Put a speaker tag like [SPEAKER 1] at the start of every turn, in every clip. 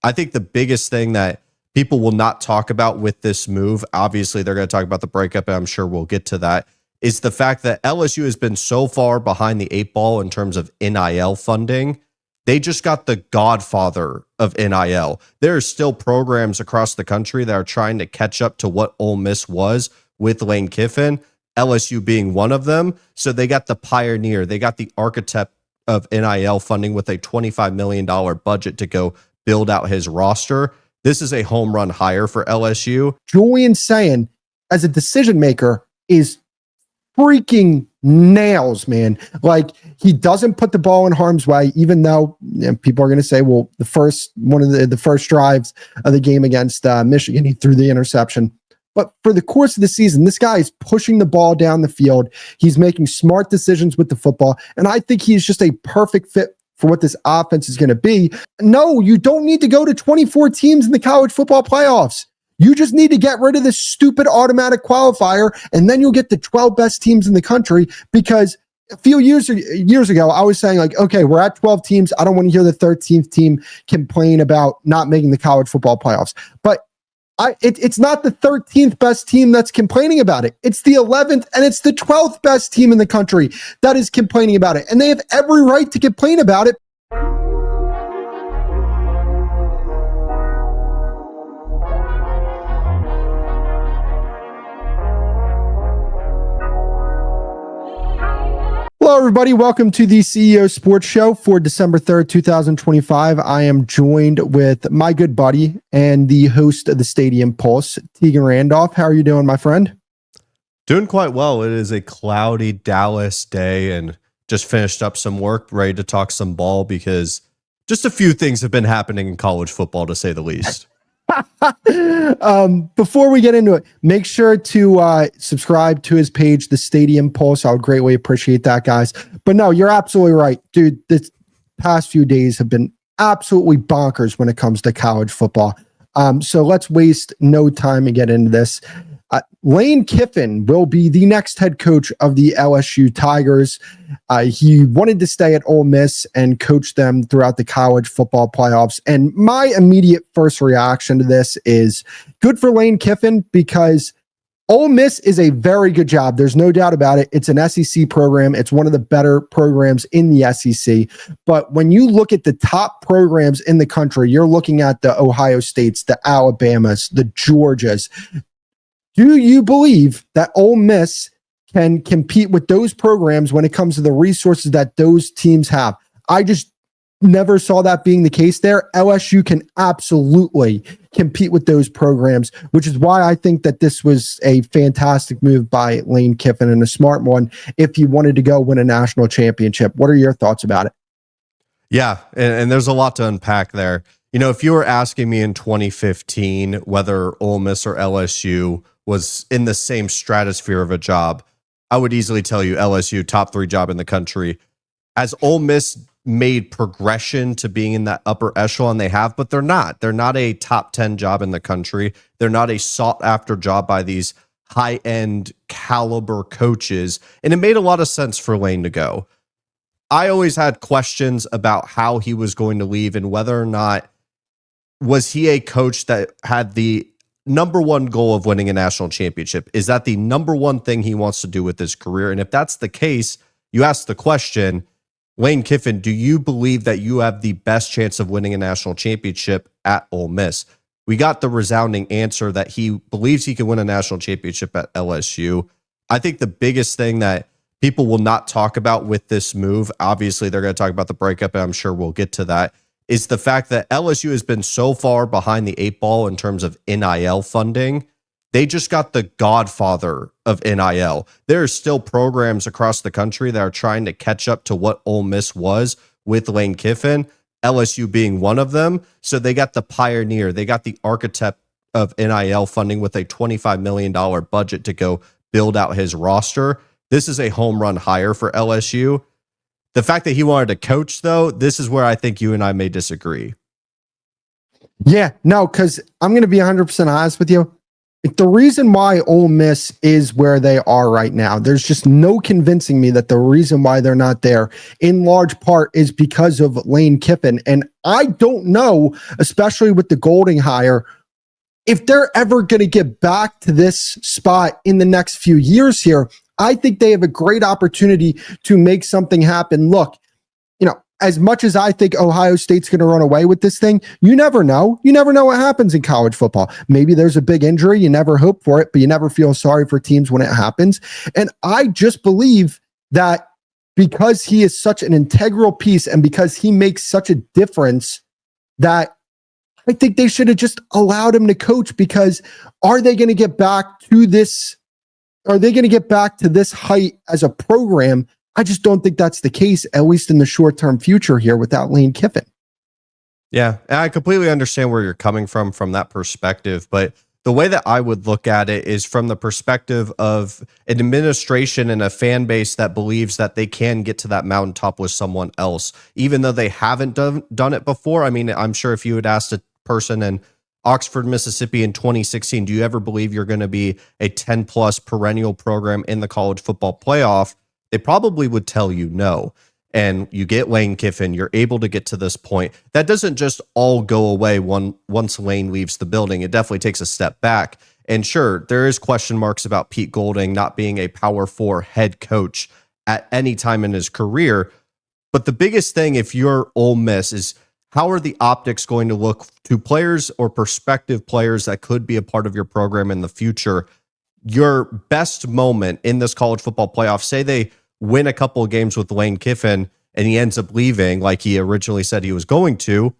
[SPEAKER 1] I think the biggest thing that people will not talk about with this move, obviously they're going to talk about the breakup, and I'm sure we'll get to that, is the fact that LSU has been so far behind the eight ball in terms of NIL funding. They just got the godfather of NIL. There are still programs across the country that are trying to catch up to what Ole Miss was with Lane Kiffin, LSU being one of them. So they got the pioneer, they got the architect of NIL funding with a $25 million budget to go build out his roster. This is a home run hire for LSU.
[SPEAKER 2] Julian saying, as a decision maker, is freaking nails, man. Like, he doesn't put the ball in harm's way, even though people are going to say, well, one of the first drives of the game against Michigan, he threw the interception. But for the course of the season, this guy is pushing the ball down the field. He's making smart decisions with the football. And I think he's just a perfect fit for what this offense is going to be. No, you don't need to go to 24 teams in the college football playoffs. You just need to get rid of this stupid automatic qualifier, and then you'll get the 12 best teams in the country. Because a few years ago, I was saying, like, okay, we're at 12 teams. I don't want to hear the 13th team complain about not making the college football playoffs. But it's not the 13th best team that's complaining about it. It's the 11th and it's the 12th best team in the country that is complaining about it. And they have every right to complain about it. Hello, everybody. Welcome to the CEO Sports Show for December 3rd, 2025. I am joined with my good buddy and the host of the Stadium Pulse, Tegan Randolph. How are you doing, my friend?
[SPEAKER 1] Doing quite well. It is a cloudy Dallas day and just finished up some work, ready to talk some ball because just a few things have been happening in college football, to say the least.
[SPEAKER 2] Before we get into it, make sure to subscribe to his page, the Stadium Pulse. I would greatly appreciate that, guys. But no, you're absolutely right, dude. This past few days have been absolutely bonkers when it comes to college football. So let's waste no time and get into this. Lane Kiffin will be the next head coach of the LSU Tigers. He wanted to stay at Ole Miss and coach them throughout the college football playoffs. And my immediate first reaction to this is good for Lane Kiffin, because Ole Miss is a very good job. There's no doubt about it. It's an SEC program. It's one of the better programs in the SEC. But when you look at the top programs in the country, you're looking at the Ohio States, the Alabamas, the Georgias. Do you believe that Ole Miss can compete with those programs when it comes to the resources that those teams have? I just never saw that being the case there. LSU can absolutely compete with those programs, which is why I think that this was a fantastic move by Lane Kiffin and a smart one if he wanted to go win a national championship. What are your thoughts about it?
[SPEAKER 1] Yeah, and there's a lot to unpack there. You know, if you were asking me in 2015 whether Ole Miss or LSU was in the same stratosphere of a job, I would easily tell you LSU, top 3 job in the country. As Ole Miss made progression to being in that upper echelon, they have, but they're not. They're not a top 10 job in the country. They're not a sought after job by these high-end caliber coaches. And it made a lot of sense for Lane to go. I always had questions about how he was going to leave and whether or not was he a coach that had the number one goal of winning a national championship. Is that the number one thing he wants to do with his career? And if that's the case, you ask the question, Lane Kiffin, do you believe that you have the best chance of winning a national championship at Ole Miss? We got the resounding answer that he believes he can win a national championship at LSU. I think the biggest thing that people will not talk about with this move, obviously they're going to talk about the breakup, and I'm sure we'll get to that, is the fact that LSU has been so far behind the eight ball in terms of NIL funding. They just got the godfather of NIL. There are still programs across the country that are trying to catch up to what Ole Miss was with Lane Kiffin, LSU being one of them. So they got the pioneer, they got the architect of NIL funding with a $25 million budget to go build out his roster. This is a home run hire for LSU. The fact that he wanted to coach, though, this is where I think you and I may disagree.
[SPEAKER 2] Yeah, no, because I'm going to be 100% honest with you. The reason why Ole Miss is where they are right now, there's just no convincing me that the reason why they're not there in large part is because of Lane Kiffin. And I don't know, especially with the Golding hire, if they're ever going to get back to this spot in the next few years here. I think they have a great opportunity to make something happen. Look, as much as I think Ohio State's going to run away with this thing, you never know. You never know what happens in college football. Maybe there's a big injury. You never hope for it, but you never feel sorry for teams when it happens. And I just believe that because he is such an integral piece and because he makes such a difference, that I think they should have just allowed him to coach, because are they going to get back to this? Are they going to get back to this height as a program? I just don't think that's the case, at least in the short-term future here without Lane Kiffin.
[SPEAKER 1] Yeah, and I completely understand where you're coming from that perspective, but the way that I would look at it is from the perspective of an administration and a fan base that believes that they can get to that mountaintop with someone else, even though they haven't done it before. I mean, I'm sure if you had asked a person in Oxford, Mississippi in 2016, do you ever believe you're going to be a 10-plus perennial program in the college football playoff? They probably would tell you no. And you get Lane Kiffin, you're able to get to this point. That doesn't just all go away once Lane leaves the building. It definitely takes a step back. And sure, there is question marks about Pete Golding not being a Power 4 head coach at any time in his career. But the biggest thing, if you're Ole Miss, is how are the optics going to look to players or prospective players that could be a part of your program in the future? Your best moment in this college football playoff, say they win a couple of games with Lane Kiffin and he ends up leaving like he originally said he was going to,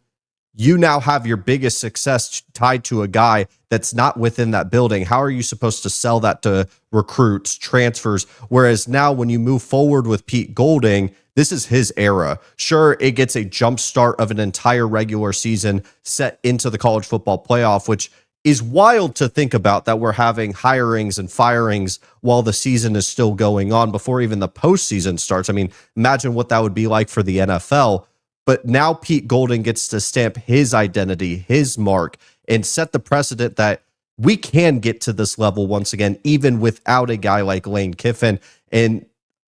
[SPEAKER 1] you now have your biggest success tied to a guy that's not within that building. How are you supposed to sell that to recruits, transfers? Whereas now when you move forward with Pete Golding, this is his era. Sure, it gets a jump start of an entire regular season set into the college football playoff, which is wild to think about, that we're having hirings and firings while the season is still going on before even the postseason starts. I mean, imagine what that would be like for the NFL. But now Pete Golding gets to stamp his identity, his mark, and set the precedent that we can get to this level once again, even without a guy like Lane Kiffin. And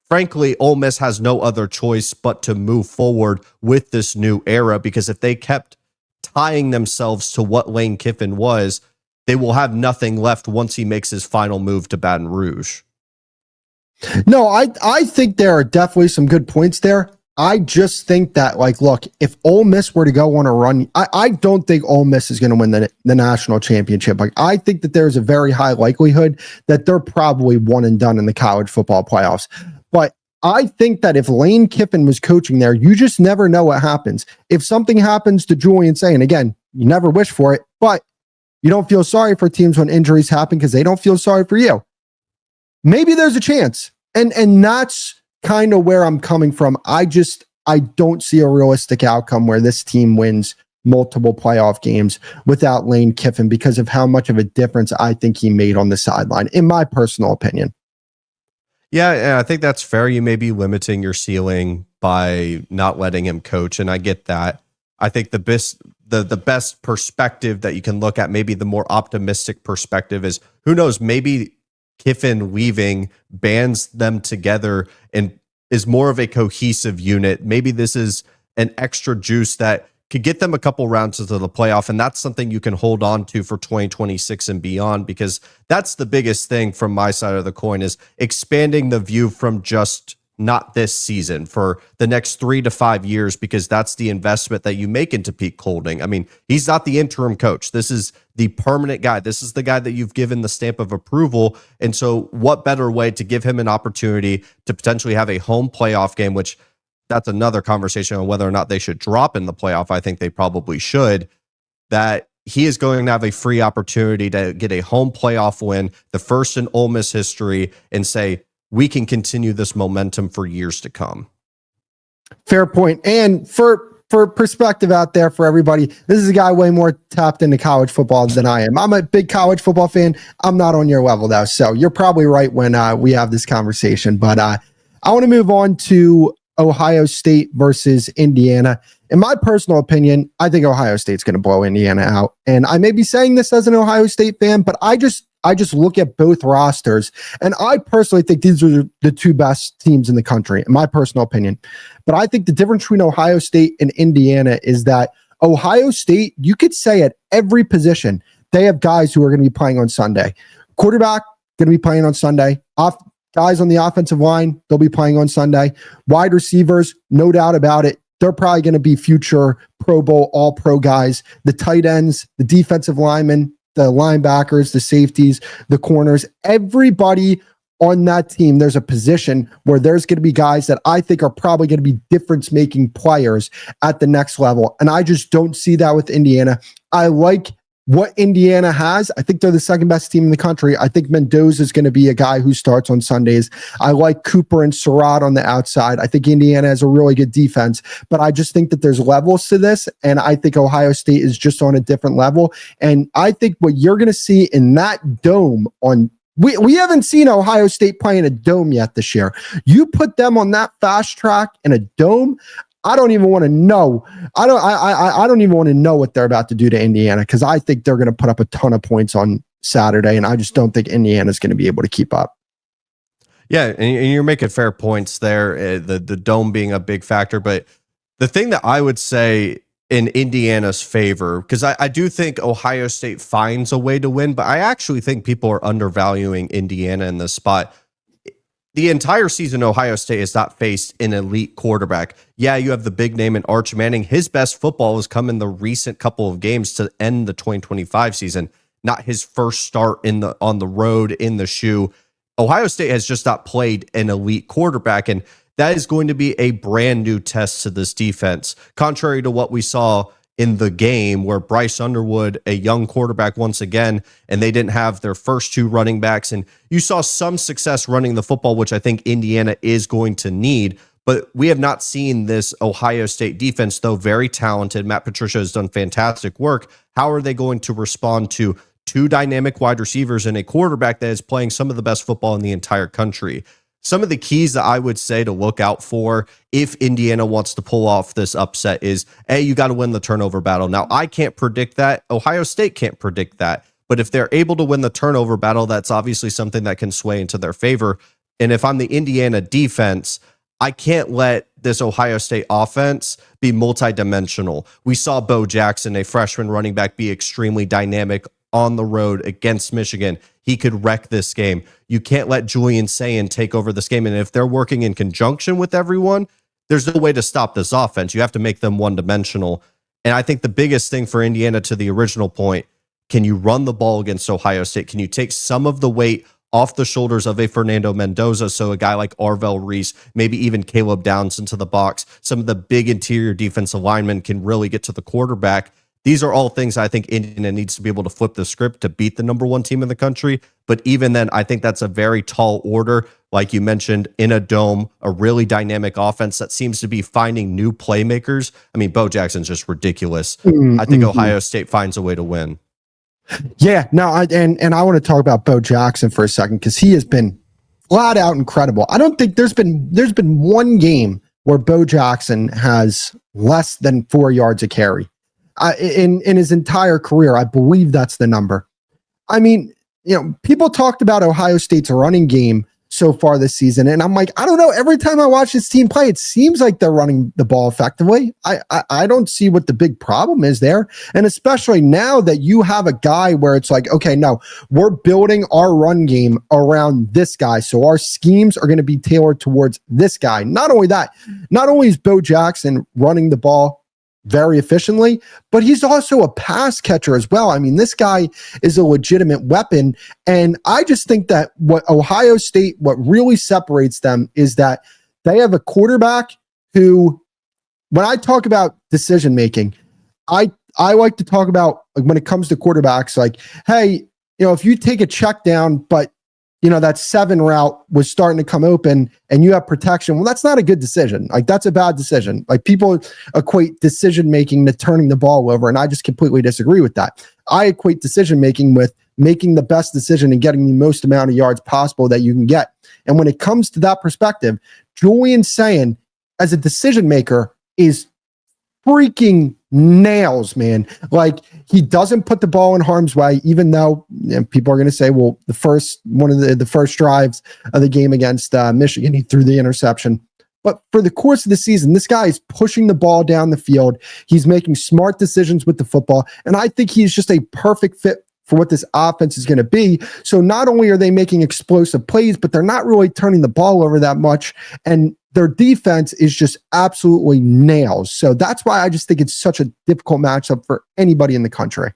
[SPEAKER 1] frankly, Ole Miss has no other choice but to move forward with this new era, because if they kept tying themselves to what Lane Kiffin was, they will have nothing left once he makes his final move to Baton Rouge.
[SPEAKER 2] No, I think there are definitely some good points there. I just think that, look, if Ole Miss were to go on a run, I don't think Ole Miss is going to win the national championship. I think that there's a very high likelihood that they're probably one and done in the college football playoffs. But I think that if Lane Kiffin was coaching there, you just never know what happens. If something happens to Julian Say, and again, you never wish for it, but you don't feel sorry for teams when injuries happen because they don't feel sorry for you. Maybe there's a chance. And that's kind of where I'm coming from. I don't see a realistic outcome where this team wins multiple playoff games without Lane Kiffin because of how much of a difference I think he made on the sideline, in my personal opinion.
[SPEAKER 1] Yeah, I think that's fair. You may be limiting your ceiling by not letting him coach, and I get that. I think the best perspective that you can look at, maybe the more optimistic perspective, is who knows, maybe Kiffin leaving bands them together and is more of a cohesive unit. Maybe this is an extra juice that could get them a couple rounds into the playoff, and that's something you can hold on to for 2026 and beyond, because that's the biggest thing from my side of the coin, is expanding the view from just not this season for the next 3 to 5 years, because that's the investment that you make into Pete Golding. I mean, he's not the interim coach. This is the permanent guy. This is the guy that you've given the stamp of approval. And so what better way to give him an opportunity to potentially have a home playoff game, which that's another conversation on whether or not they should drop in the playoff. I think they probably should. That he is going to have a free opportunity to get a home playoff win, the first in Ole Miss history, and say, we can continue this momentum for years to come.
[SPEAKER 2] Fair point. And for perspective out there for everybody, this is a guy way more tapped into college football than I am. I'm a big college football fan. I'm not on your level though. So you're probably right when we have this conversation, but I want to move on to Ohio State versus Indiana. In my personal opinion, I think Ohio State's going to blow Indiana out. And I may be saying this as an Ohio State fan, but I I just look at both rosters, and I personally think these are the two best teams in the country, in my personal opinion. But I think the difference between Ohio State and Indiana is that Ohio State, you could say at every position, they have guys who are going to be playing on Sunday. Quarterback, going to be playing on Sunday. Guys on the offensive line, they'll be playing on Sunday. Wide receivers, no doubt about it. They're probably going to be future Pro Bowl, all-pro guys. The tight ends, the defensive linemen, the linebackers, the safeties, the corners, everybody on that team, there's a position where there's going to be guys that I think are probably going to be difference-making players at the next level. And I just don't see that with Indiana. I like what Indiana has. I think they're the second best team in the country. I think Mendoza is going to be a guy who starts on Sundays. I like Cooper and Surratt on the outside. I think Indiana has a really good defense, but I just think that there's levels to this, and I think Ohio State is just on a different level. And I think what you're going to see in that dome on we haven't seen Ohio State play in a dome yet this year. You put them on that fast track in a dome, I don't even want to know. I don't even want to know what they're about to do to Indiana, because I think they're going to put up a ton of points on Saturday, and I just don't think Indiana's going to be able to keep up.
[SPEAKER 1] Yeah, and you're making fair points there, the dome being a big factor. But the thing that I would say in Indiana's favor, because I do think Ohio State finds a way to win, but I actually think people are undervaluing Indiana in this spot. The entire season, Ohio State has not faced an elite quarterback. Yeah, you have the big name in Arch Manning. His best football has come in the recent couple of games to end the 2025 season, not his first start on the road in the shoe. Ohio State has just not played an elite quarterback, and that is going to be a brand new test to this defense. Contrary to what we saw in the game where Bryce Underwood, a young quarterback once again, and they didn't have their first two running backs, and you saw some success running the football, which I think Indiana is going to need. But we have not seen this Ohio State defense, though very talented. Matt Patricia has done fantastic work. How are they going to respond to two dynamic wide receivers and a quarterback that is playing some of the best football in the entire country? Some of the keys that I would say to look out for if Indiana wants to pull off this upset is, A, you got to win the turnover battle. Now, I can't predict that. Ohio State can't predict that. But if they're able to win the turnover battle, that's obviously something that can sway into their favor. And if I'm the Indiana defense, I can't let this Ohio State offense be multidimensional. We saw Bo Jackson, a freshman running back, be extremely dynamic on the road against Michigan. He could wreck this game. You can't let Julian Sayin take over this game. And if they're working in conjunction with everyone, there's no way to stop this offense. You have to make them one-dimensional. And I think the biggest thing for Indiana, to the original point, can you run the ball against Ohio State? Can you take some of the weight off the shoulders of a Fernando Mendoza, so a guy like Arvell Reese, maybe even Caleb Downs into the box, some of the big interior defensive linemen can really get to the quarterback? These are all things I think Indiana needs to be able to flip the script to beat the number one team in the country. But even then, I think that's a very tall order. Like you mentioned, in a dome, a really dynamic offense that seems to be finding new playmakers. I mean, Bo Jackson's just ridiculous. I think Ohio State finds a way to win.
[SPEAKER 2] Yeah, no, I want to talk about Bo Jackson for a second, because he has been flat out incredible. I don't think there's been one game where Bo Jackson has less than 4 yards a carry. In his entire career, I believe that's the number. I mean, people talked about Ohio State's running game so far this season, and I'm like, I don't know. Every time I watch this team play, it seems like they're running the ball effectively. I don't see what the big problem is there, and especially now that you have a guy where it's like, okay, no, we're building our run game around this guy, so our schemes are going to be tailored towards this guy. Not only that, not only is Bo Jackson running the ball very efficiently, but he's also a pass catcher as well. I mean, this guy is a legitimate weapon. And I just think that what Ohio State, what really separates them is that they have a quarterback who, when I talk about decision making, I like to talk about, like, when it comes to quarterbacks, like, hey, if you take a check down, but that 7 route was starting to come open and you have protection, well, that's not a good decision. Like, that's a bad decision. Like, people equate decision-making to turning the ball over, and I just completely disagree with that. I equate decision-making with making the best decision and getting the most amount of yards possible that you can get. And when it comes to that perspective, Julian Sayin, as a decision maker, is freaking nails, man. Like, he doesn't put the ball in harm's way, even though people are going to say, well, one of the first drives of the game against Michigan, he threw the interception. But for the course of the season, this guy is pushing the ball down the field. He's making smart decisions with the football. And I think he's just a perfect fit for what this offense is going to be. So not only are they making explosive plays, but they're not really turning the ball over that much. And their defense is just absolutely nails. So that's why I just think it's such a difficult matchup for anybody in the country.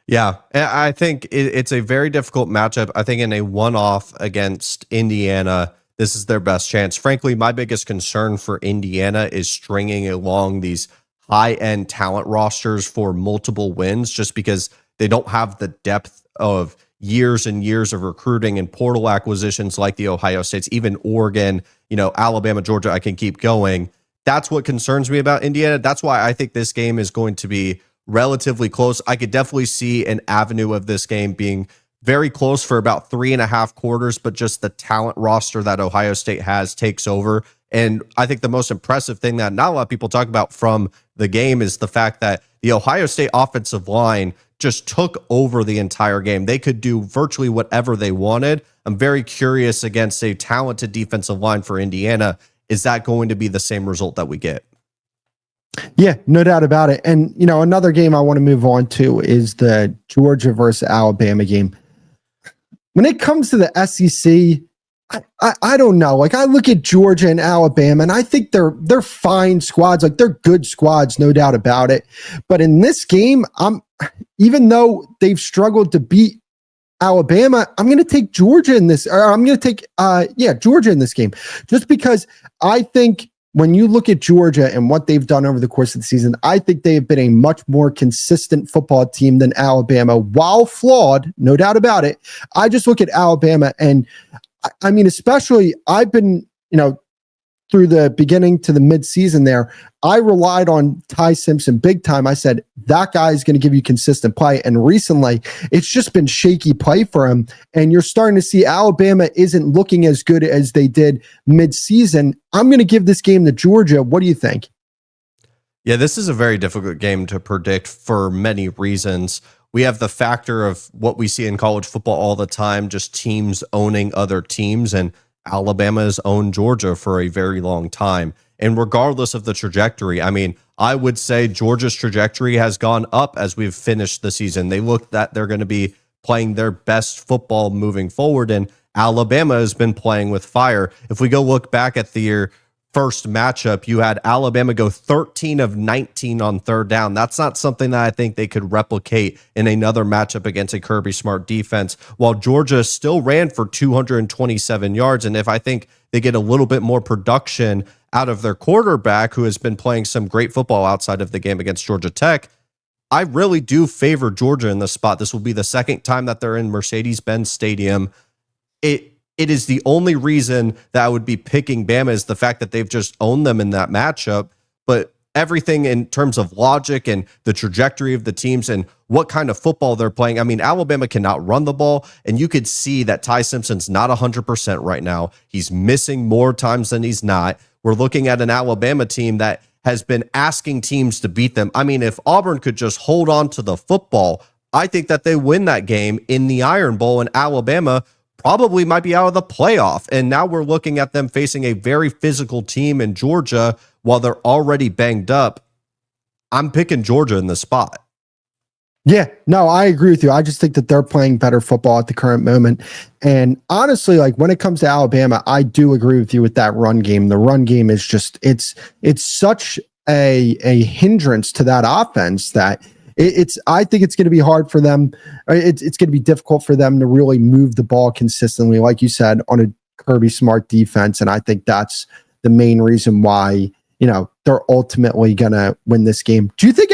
[SPEAKER 1] Yeah, I think it's a very difficult matchup. I think in a one-off against Indiana, this is their best chance. Frankly, my biggest concern for Indiana is stringing along these high-end talent rosters for multiple wins, just because they don't have the depth of years and years of recruiting and portal acquisitions like the Ohio States, even Oregon, Alabama, Georgia. I can keep going. That's what concerns me about Indiana. That's why I think this game is going to be relatively close. I could definitely see an avenue of this game being very close for about 3.5 quarters, but just the talent roster that Ohio State has takes over. And I think the most impressive thing that not a lot of people talk about from the game is the fact that the Ohio State offensive line just took over the entire game. They could do virtually whatever they wanted. I'm very curious against a talented defensive line for Indiana. Is that going to be the same result that we get?
[SPEAKER 2] Yeah, no doubt about it. And, another game I want to move on to is the Georgia versus Alabama game. When it comes to the SEC, I don't know. Like, I look at Georgia and Alabama, and I think they're fine squads. Like, they're good squads, no doubt about it. But in this game, even though they've struggled to beat Alabama, I'm going to take Georgia in this. Or I'm going to take Georgia in this game, just because I think when you look at Georgia and what they've done over the course of the season, I think they have been a much more consistent football team than Alabama. While flawed, no doubt about it, I just look at Alabama, and I mean, especially I've been, through the beginning to the midseason there, I relied on Ty Simpson big time. I said, that guy is going to give you consistent play. And recently, it's just been shaky play for him. And you're starting to see Alabama isn't looking as good as they did midseason. I'm going to give this game to Georgia. What do you think?
[SPEAKER 1] Yeah, this is a very difficult game to predict for many reasons. We have the factor of what we see in college football all the time, just teams owning other teams, and Alabama has owned Georgia for a very long time. And regardless of the trajectory, I mean, I would say Georgia's trajectory has gone up as we've finished the season. They look that they're going to be playing their best football moving forward, and Alabama has been playing with fire. If we go look back at the first matchup, you had Alabama go 13 of 19 on third down. That's not something that I think they could replicate in another matchup against a Kirby Smart defense, while Georgia still ran for 227 yards. And if I think they get a little bit more production out of their quarterback, who has been playing some great football outside of the game against Georgia Tech, I really do favor Georgia in this spot. This will be the second time that they're in Mercedes-Benz Stadium. It is the only reason that I would be picking Bama is the fact that they've just owned them in that matchup. But everything in terms of logic and the trajectory of the teams and what kind of football they're playing. I mean, Alabama cannot run the ball, and you could see that Ty Simpson's not 100% right now. He's missing more times than he's not. We're looking at an Alabama team that has been asking teams to beat them. I mean, if Auburn could just hold on to the football, I think that they win that game in the Iron Bowl, and Alabama probably might be out of the playoff. And now we're looking at them facing a very physical team in Georgia while they're already banged up. I'm picking Georgia in the spot.
[SPEAKER 2] Yeah, no, I agree with you. I just think that they're playing better football at the current moment. And honestly, like when it comes to Alabama, I do agree with you with that run game. The run game is just, it's such a hindrance to that offense that I think it's going to be hard for them. It's going to be difficult for them to really move the ball consistently, like you said, on a Kirby Smart defense. And I think that's the main reason why, they're ultimately going to win this game. Do you think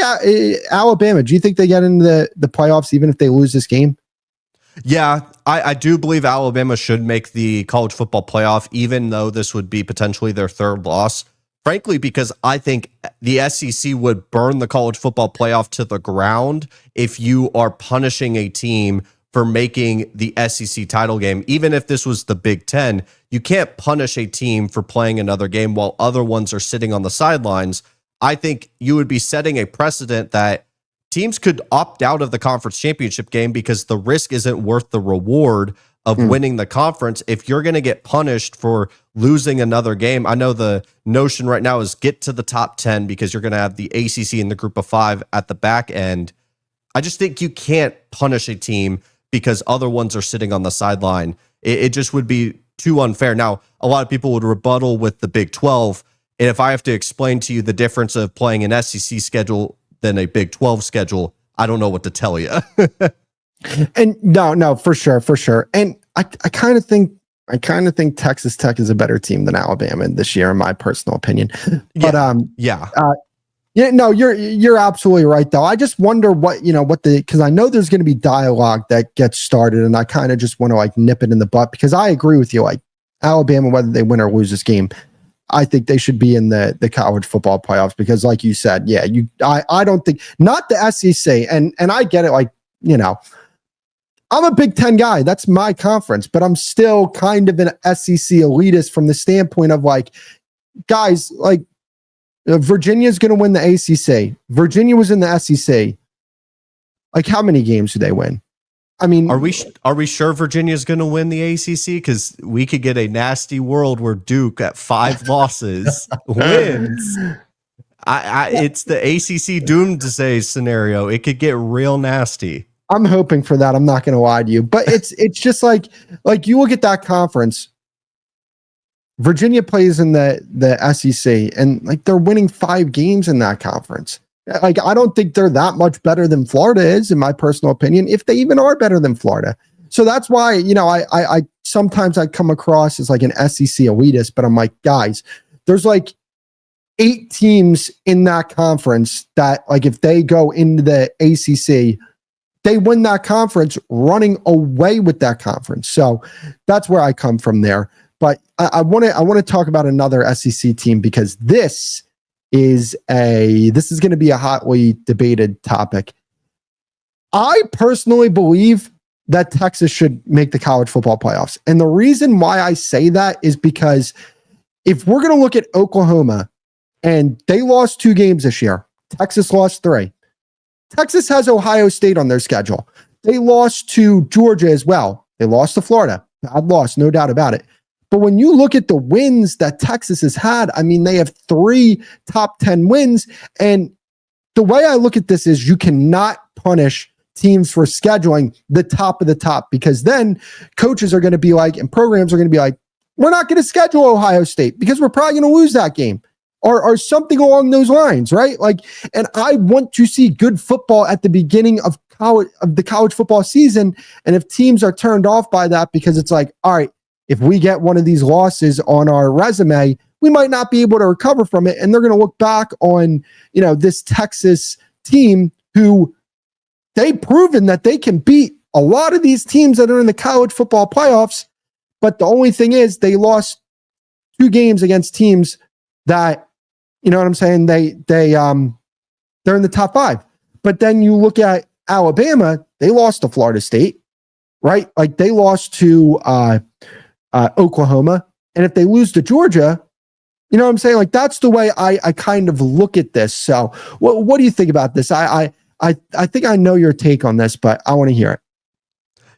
[SPEAKER 2] Alabama, do you think they get into the playoffs even if they lose this game?
[SPEAKER 1] Yeah, I do believe Alabama should make the college football playoff, even though this would be potentially their third loss. Frankly, because I think the SEC would burn the college football playoff to the ground if you are punishing a team for making the SEC title game. Even if this was the Big Ten, you can't punish a team for playing another game while other ones are sitting on the sidelines. I think you would be setting a precedent that teams could opt out of the conference championship game because the risk isn't worth the reward of winning the conference. If you're going to get punished for losing another game, I know the notion right now is get to the top 10 because you're going to have the ACC in the group of 5 at the back end. I just think you can't punish a team because other ones are sitting on the sideline. It just would be too unfair. Now, a lot of people would rebuttal with the Big 12. And if I have to explain to you the difference of playing an SEC schedule than a Big 12 schedule, I don't know what to tell you.
[SPEAKER 2] And no, for sure. And I kind of think Texas Tech is a better team than Alabama this year, in my personal opinion. But you're absolutely right though. I just wonder because I know there's going to be dialogue that gets started, and I kind of just want to like nip it in the butt, because I agree with you. Like Alabama, whether they win or lose this game, I think they should be in the college football playoffs, because like you said, I don't think, not the SEC, and I get it, like, I'm a Big Ten guy. That's my conference, but I'm still kind of an SEC elitist from the standpoint of like, guys, like Virginia's going to win the ACC. Virginia was in the SEC. Like, how many games do they win? I mean,
[SPEAKER 1] are we sure Virginia's going to win the ACC? Because we could get a nasty world where Duke at 5 losses wins. It's the ACC doomsday scenario. It could get real nasty.
[SPEAKER 2] I'm hoping for that. I'm not going to lie to you, but it's just like you look at that conference. Virginia plays in the SEC, and like they're winning 5 games in that conference. Like, I don't think they're that much better than Florida is, in my personal opinion, if they even are better than Florida. So that's why, I sometimes I come across as like an SEC elitist, but I'm like, guys, there's like 8 teams in that conference that, like, if they go into the ACC, they win that conference running away with that conference. So that's where I come from there. But I want to talk about another SEC team, because this is going to be a hotly debated topic. I personally believe that Texas should make the college football playoffs. And the reason why I say that is because if we're going to look at Oklahoma, and they lost 2 games this year, Texas lost 3. Texas has Ohio State on their schedule. They lost to Georgia as well. They lost to Florida. Bad loss, no doubt about it. But when you look at the wins that Texas has had, I mean, they have 3 top 10 wins. And the way I look at this is you cannot punish teams for scheduling the top of the top, because then coaches are going to be like, and programs are going to be like, we're not going to schedule Ohio State because we're probably going to lose that game. Or something along those lines, right? Like, and I want to see good football at the beginning of the college football season. And if teams are turned off by that, because it's like, all right, if we get one of these losses on our resume, we might not be able to recover from it. And they're going to look back on, this Texas team who they've proven that they can beat a lot of these teams that are in the college football playoffs. But the only thing is they lost 2 games against teams that, you know what I'm saying? They're in the top 5. But then you look at Alabama, they lost to Florida State, right? Like, they lost to Oklahoma. And if they lose to Georgia, you know what I'm saying? Like, that's the way I kind of look at this. So what do you think about this? I think I know your take on this, but I want to hear it.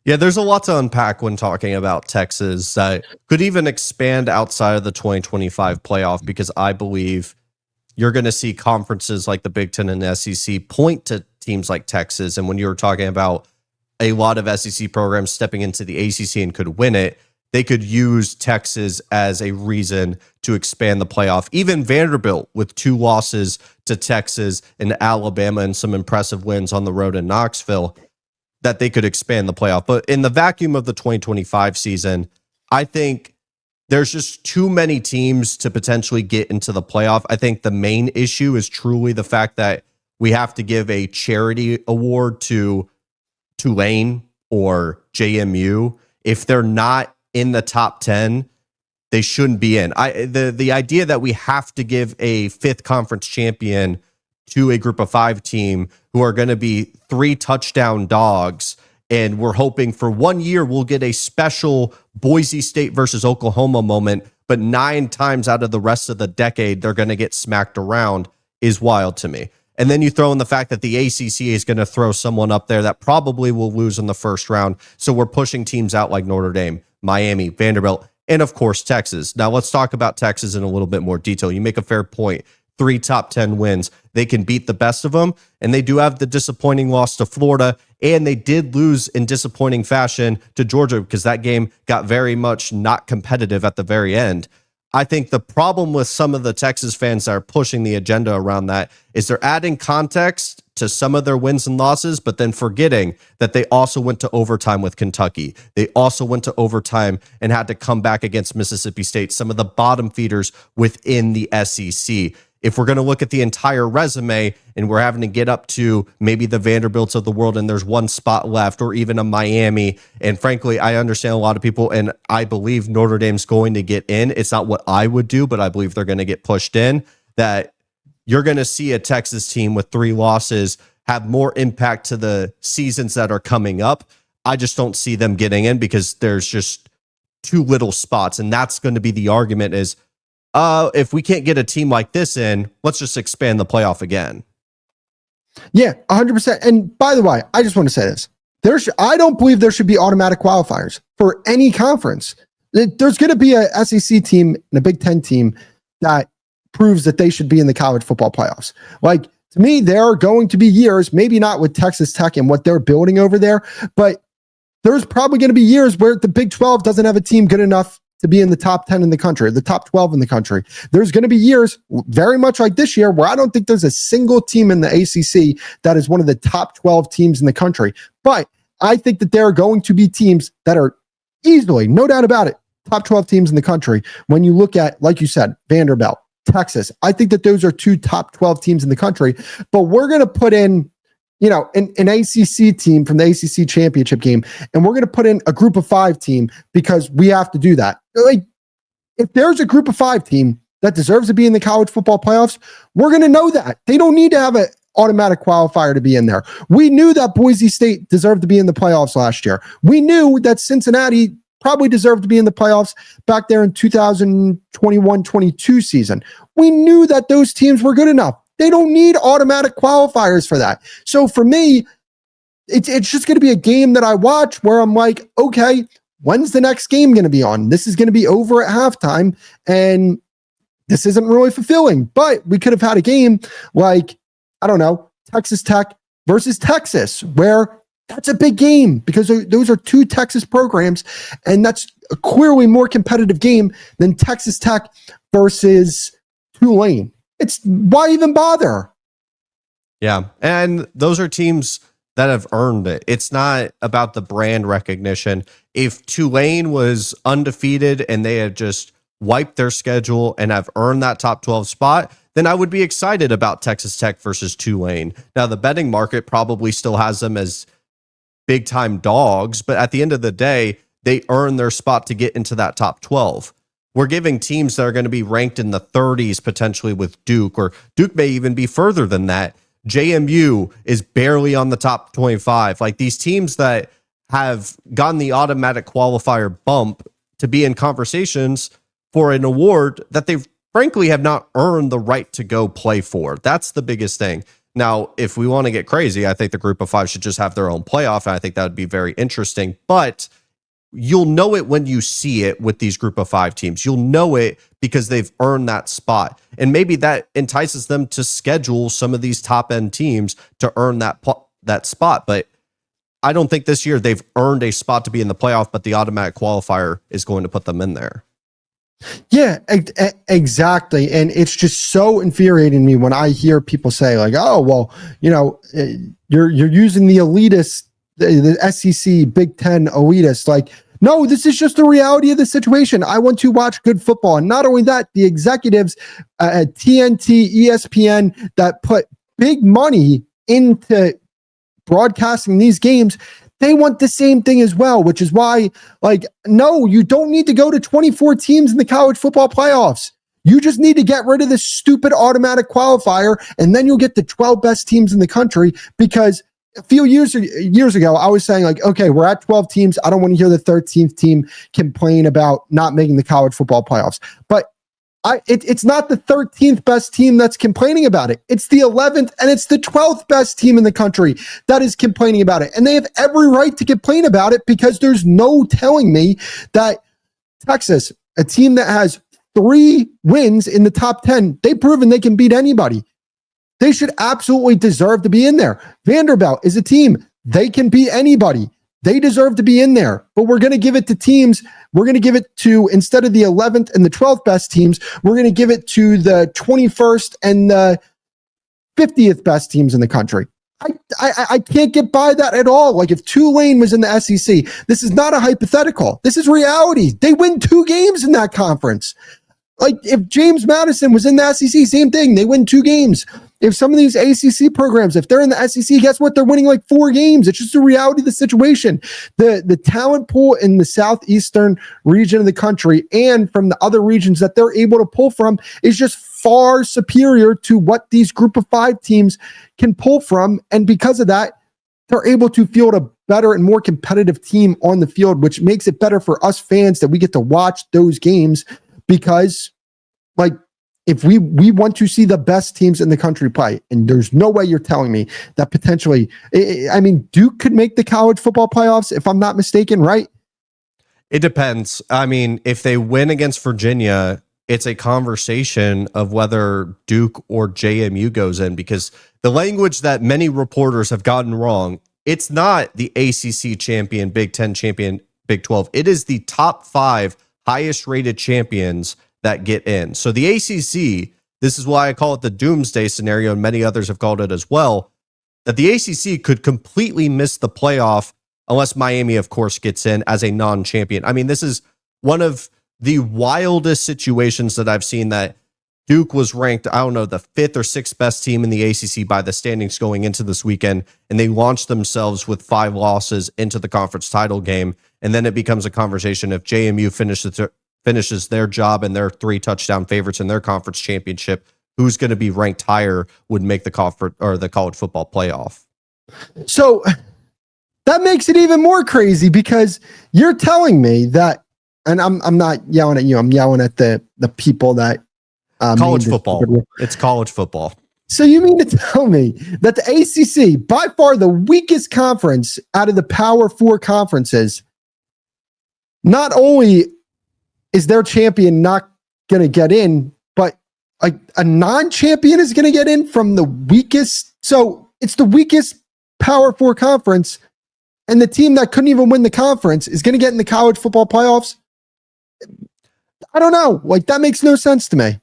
[SPEAKER 1] Yeah, there's a lot to unpack when talking about Texas. Could even expand outside of the 2025 playoff, because I believe you're going to see conferences like the Big Ten and the SEC point to teams like Texas. And when you were talking about a lot of SEC programs stepping into the ACC and could win it, they could use Texas as a reason to expand the playoff. Even Vanderbilt, with 2 losses to Texas and Alabama and some impressive wins on the road in Knoxville, that they could expand the playoff. But in the vacuum of the 2025 season, I think there's just too many teams to potentially get into the playoff. I think the main issue is truly the fact that we have to give a charity award to Tulane or JMU. If they're not in the top 10, they shouldn't be in. The idea that we have to give a 5th conference champion to a group of 5 team who are going to be 3 touchdown dogs, and we're hoping for 1 year we'll get a special Boise State versus Oklahoma moment, but 9 times out of the rest of the decade they're going to get smacked around. is wild to me. And then you throw in the fact that the ACC is going to throw someone up there that probably will lose in the first round. So we're pushing teams out like Notre Dame, Miami, Vanderbilt, and of course, Texas. Now let's talk about Texas in a little bit more detail. You make a fair point. 3 top 10 wins. They can beat the best of them. And they do have the disappointing loss to Florida. And they did lose in disappointing fashion to Georgia because that game got very much not competitive at the very end. I think the problem with some of the Texas fans that are pushing the agenda around that is they're adding context to some of their wins and losses, but then forgetting that they also went to overtime with Kentucky. They also went to overtime and had to come back against Mississippi State, some of the bottom feeders within the SEC. If we're going to look at the entire resume and we're having to get up to maybe the Vanderbilts of the world and there's one spot left or even a Miami, and frankly, I understand a lot of people and I believe Notre Dame's going to get in. It's not what I would do, but I believe they're going to get pushed in, that you're going to see a Texas team with 3 losses have more impact to the seasons that are coming up. I just don't see them getting in because there's just too little spots. And that's going to be the argument is, if we can't get a team like this in, let's just expand the playoff again.
[SPEAKER 2] Yeah, 100%. And by the way, I just want to say this. I don't believe there should be automatic qualifiers for any conference. There's going to be a SEC team and a Big Ten team that proves that they should be in the college football playoffs. Like, to me, there are going to be years, maybe not with Texas Tech and what they're building over there, but there's probably going to be years where the Big 12 doesn't have a team good enough to be in the top 10 in the country, the top 12 in the country. There's going to be years, very much like this year, where I don't think there's a single team in the ACC that is one of the top 12 teams in the country. But I think that there are going to be teams that are easily, no doubt about it, top 12 teams in the country. When you look at, like you said, Vanderbilt, Texas, I think that those are 2 top 12 teams in the country. But we're going to put in, an ACC team from the ACC championship game, and we're going to put in a group of 5 team because we have to do that. Like, if there's a group of 5 team that deserves to be in the college football playoffs, we're going to know that. They don't need to have an automatic qualifier to be in there. We knew that Boise State deserved to be in the playoffs last year. We knew that Cincinnati probably deserved to be in the playoffs back there in 2021-22 season. We knew that those teams were good enough. They don't need automatic qualifiers for that. So for me, it's just going to be a game that I watch where I'm like, okay, when's the next game going to be on? This is going to be over at halftime, and this isn't really fulfilling. But we could have had a game like, I don't know, Texas Tech versus Texas, where that's a big game because those are 2 Texas programs, and that's a clearly more competitive game than Texas Tech versus Tulane. It's why even bother?
[SPEAKER 1] Yeah. And those are teams that have earned it. It's not about the brand recognition. If Tulane was undefeated and they had just wiped their schedule and have earned that top 12 spot, then I would be excited about Texas Tech versus Tulane. Now, the betting market probably still has them as big time dogs, but at the end of the day, they earn their spot to get into that top 12. We're giving teams that are going to be ranked in the 30s potentially with Duke, or Duke may even be further than that. JMU is barely on the top 25. Like, these teams that have gotten the automatic qualifier bump to be in conversations for an award that they frankly have not earned the right to go play for. That's the biggest thing. Now, if we want to get crazy, I think the group of 5 should just have their own playoff, and I think that would be very interesting. But you'll know it when you see it with these group of 5 teams. You'll know it because they've earned that spot. And maybe that entices them to schedule some of these top end teams to earn that spot. But I don't think this year they've earned a spot to be in the playoff, but the automatic qualifier is going to put them in there.
[SPEAKER 2] Yeah, exactly. And it's just so infuriating to me when I hear people say like, oh, well, you're using the elitist, the SEC, Big Ten elitist. Like, no, this is just the reality of the situation. I want to watch good football. And not only that, the executives at TNT, ESPN that put big money into broadcasting these games, they want the same thing as well, which is why, like, no, you don't need to go to 24 teams in the college football playoffs. You just need to get rid of this stupid automatic qualifier, and then you'll get the 12 best teams in the country. Because a few years ago, I was saying, like, okay, we're at 12 teams. I don't want to hear the 13th team complain about not making the college football playoffs. But It's not the 13th best team that's complaining about it. It's the 11th and it's the 12th best team in the country that is complaining about it. And they have every right to complain about it because there's no telling me that Texas, a team that has 3 wins in the top 10, they've proven they can beat anybody. They should absolutely deserve to be in there. Vanderbilt is a team. They can beat anybody. They deserve to be in there, but we're going to give it to teams. We're going to give it to, instead of the 11th and the 12th best teams, we're going to give it to the 21st and the 50th best teams in the country. I can't get by that at all. Like if Tulane was in the SEC, this is not a hypothetical. This is reality. They win 2 games in that conference. Like if James Madison was in the SEC, same thing. They win 2 games. If some of these ACC programs, if they're in the SEC, guess what? They're winning like 4 games. It's just the reality of the situation. The talent pool in the southeastern region of the country and from the other regions that they're able to pull from is just far superior to what these group of 5 teams can pull from. And because of that, they're able to field a better and more competitive team on the field, which makes it better for us fans that we get to watch those games because, like, if we want to see the best teams in the country play, and there's no way you're telling me that potentially, I mean, Duke could make the college football playoffs, if I'm not mistaken, right?
[SPEAKER 1] It depends. I mean, if they win against Virginia, it's a conversation of whether Duke or JMU goes in, because the language that many reporters have gotten wrong, it's not the ACC champion, Big 10 champion, Big 12. It is the top 5 highest rated champions that get in. So the ACC, this is why I call it the doomsday scenario, and many others have called it as well, that the ACC could completely miss the playoff unless Miami, of course, gets in as a non-champion. I mean, this is one of the wildest situations that I've seen, that Duke was ranked, I don't know, the 5th or 6th best team in the ACC by the standings going into this weekend, and they launched themselves with 5 losses into the conference title game, and then it becomes a conversation if JMU finishes their job and their 3 touchdown favorites in their conference championship, who's going to be ranked higher would make the conference or the college football playoff.
[SPEAKER 2] So that makes it even more crazy because you're telling me that, and I'm not yelling at you, I'm yelling at the people that
[SPEAKER 1] college football. It's college football.
[SPEAKER 2] So you mean to tell me that the ACC, by far the weakest conference out of the Power 4 conferences, not only is their champion not going to get in, but a non-champion is going to get in from the weakest. So it's the weakest Power 4 conference, and the team that couldn't even win the conference is going to get in the college football playoffs. I don't know. Like, that makes no sense to me.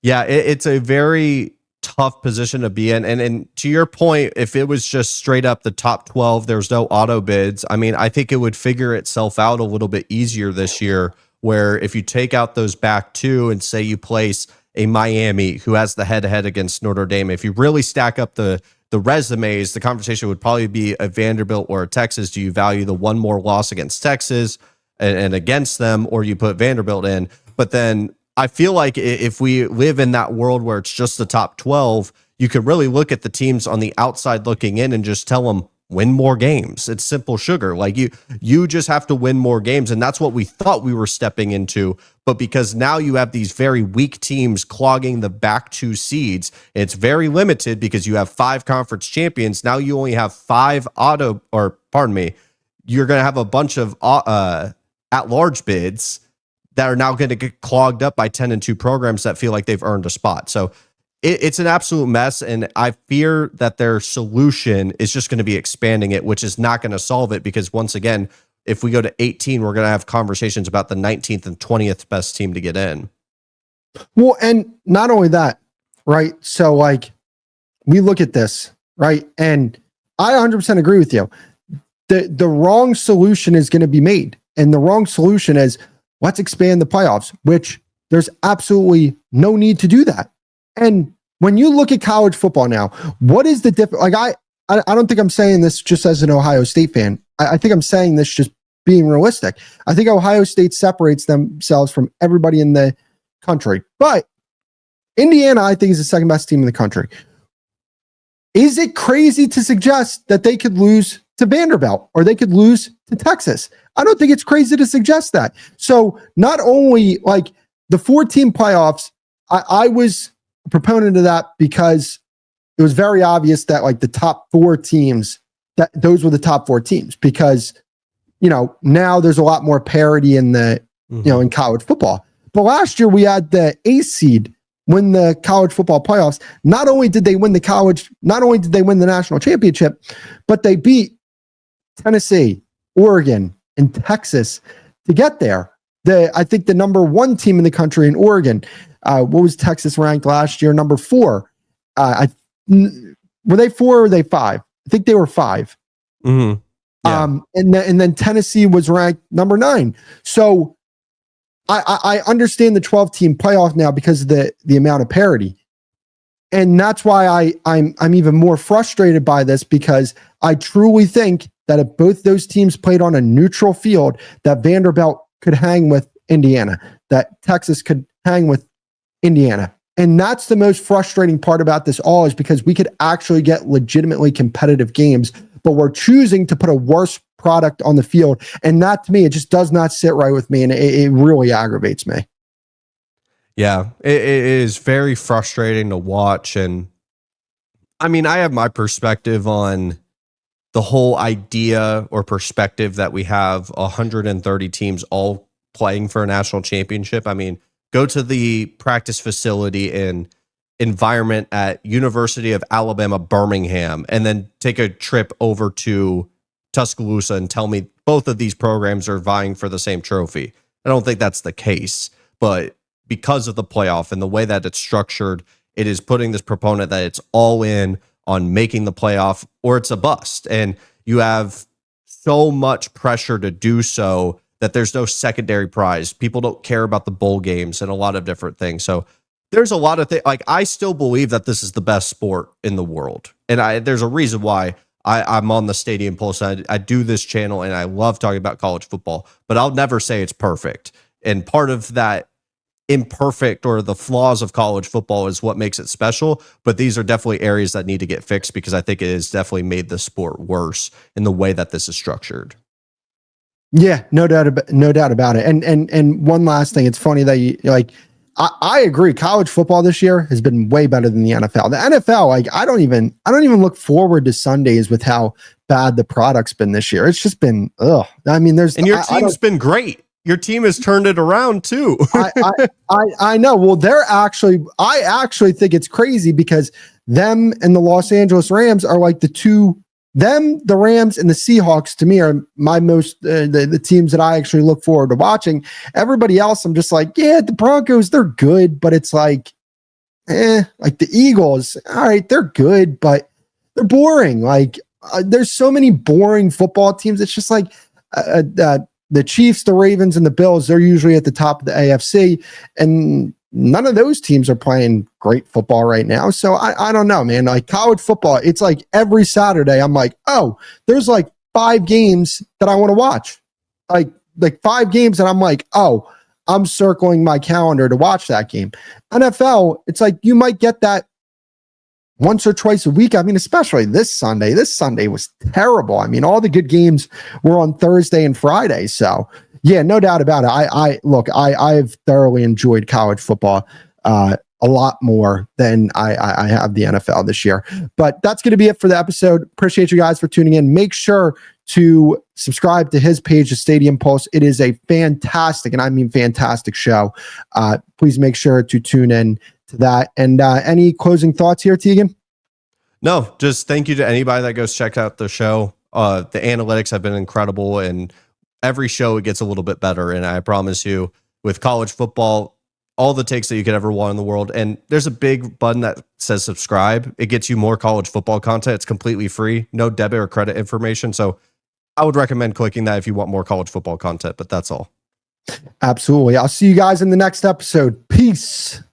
[SPEAKER 1] Yeah, it's a very tough position to be in. And to your point, if it was just straight up the top 12, there's no auto bids. I mean, I think it would figure itself out a little bit easier this year, where if you take out those back 2 and say you place a Miami who has the head-to-head against Notre Dame, if you really stack up the resumes, the conversation would probably be a Vanderbilt or a Texas. Do you value the one more loss against Texas and against them, or you put Vanderbilt in? But then I feel like if we live in that world where it's just the top 12, you could really look at the teams on the outside looking in and just tell them, win more games. It's simple sugar. Like you just have to win more games. And that's what we thought we were stepping into. But because now you have these very weak teams clogging the back 2 seeds, it's very limited because you have 5 conference champions. Now you only have 5 you're going to have a bunch of at-large bids that are now going to get clogged up by 10-2 programs that feel like they've earned a spot. So it's an absolute mess, and I fear that their solution is just going to be expanding it, which is not going to solve it, because once again, if we go to 18, we're going to have conversations about the 19th and 20th best team to get in.
[SPEAKER 2] Well, and not only that, right? So, like, we look at this, right? And I 100% agree with you. The wrong solution is going to be made, and the wrong solution is, let's expand the playoffs, which there's absolutely no need to do that. And when you look at college football now, what is the difference? Like, I don't think I'm saying this just as an Ohio State fan. I think I'm saying this just being realistic. I think Ohio State separates themselves from everybody in the country. But Indiana, I think, is the second best team in the country. Is it crazy to suggest that they could lose to Vanderbilt or they could lose to Texas? I don't think it's crazy to suggest that. So not only, like, the 4-team playoffs, I was a proponent of that because it was very obvious that like the top 4 teams, that those were the top 4 teams, because, now there's a lot more parity in the, in college football. But last year we had the 8th seed win the college football playoffs. Not only did they win the national championship, but they beat Tennessee, Oregon, and Texas to get there. I think the number 1 team in the country in Oregon, what was Texas ranked last year? Number 4. Were they 4 or were they 5? I think they were 5.
[SPEAKER 1] Mm-hmm. Yeah.
[SPEAKER 2] And then Tennessee was ranked number 9. So I understand the 12-team playoff now because of the amount of parity. And that's why I'm even more frustrated by this, because I truly think that if both those teams played on a neutral field, that Vanderbilt could hang with Indiana, that Texas could hang with Indiana. And that's the most frustrating part about this all, is because we could actually get legitimately competitive games, but we're choosing to put a worse product on the field. And that, to me, it just does not sit right with me. And it really aggravates me.
[SPEAKER 1] Yeah, it is very frustrating to watch. And I mean, I have my perspective on the whole idea or perspective that we have 130 teams all playing for a national championship. I mean, go to the practice facility and environment at University of Alabama, Birmingham, and then take a trip over to Tuscaloosa and tell me both of these programs are vying for the same trophy. I don't think that's the case, but because of the playoff and the way that it's structured, it is putting this proponent that it's all in on making the playoff or it's a bust. And you have so much pressure to do so that there's no secondary prize. People don't care about the bowl games and a lot of different things. So there's a lot of things. Like, I still believe that this is the best sport in the world. And there's a reason why I'm on the Stadium Pulse. I do this channel and I love talking about college football, but I'll never say it's perfect. And part of that imperfect or the flaws of college football is what makes it special. But these are definitely areas that need to get fixed, because I think it has definitely made the sport worse in the way that this is structured.
[SPEAKER 2] Yeah, no doubt about it. And one last thing, it's funny that I agree. College football this year has been way better than the NFL. The NFL, like, I don't even look forward to Sundays with how bad the product's been this year. It's just been, I mean,
[SPEAKER 1] and your team's been great. Your team has turned it around too.
[SPEAKER 2] I know. Well, I actually think it's crazy, because them and the Los Angeles Rams are like the Rams and the Seahawks, to me, are my most, the teams that I actually look forward to watching. Everybody else, I'm just like, yeah, the Broncos, they're good, but it's like, like the Eagles, all right, they're good, but they're boring. Like, there's so many boring football teams. It's just like, the Chiefs, the Ravens, and the Bills, they're usually at the top of the AFC, and none of those teams are playing great football right now. So I don't know, man. Like, college football, it's like every Saturday I'm like, oh, there's like 5 games that I want to watch. Like 5 games that I'm like, oh, I'm circling my calendar to watch that game. NFL, it's like you might get that once or twice a week. I mean, especially this Sunday. This Sunday was terrible. I mean, all the good games were on Thursday and Friday. So yeah, no doubt about it. I've thoroughly enjoyed college football a lot more than I have the NFL this year. But that's going to be it for the episode. Appreciate you guys for tuning in. Make sure to subscribe to his page, the Stadium Pulse. It is a fantastic, and I mean fantastic show. Please make sure to tune in to that. And any closing thoughts here, Tegan?
[SPEAKER 1] No, just thank you to anybody that goes check out the show. The analytics have been incredible, and every show it gets a little bit better. And I promise you, with college football, all the takes that you could ever want in the world. And there's a big button that says subscribe. It gets you more college football content. It's completely free, no debit or credit information. So I would recommend clicking that if you want more college football content, but that's all.
[SPEAKER 2] Absolutely. I'll see you guys in the next episode. Peace.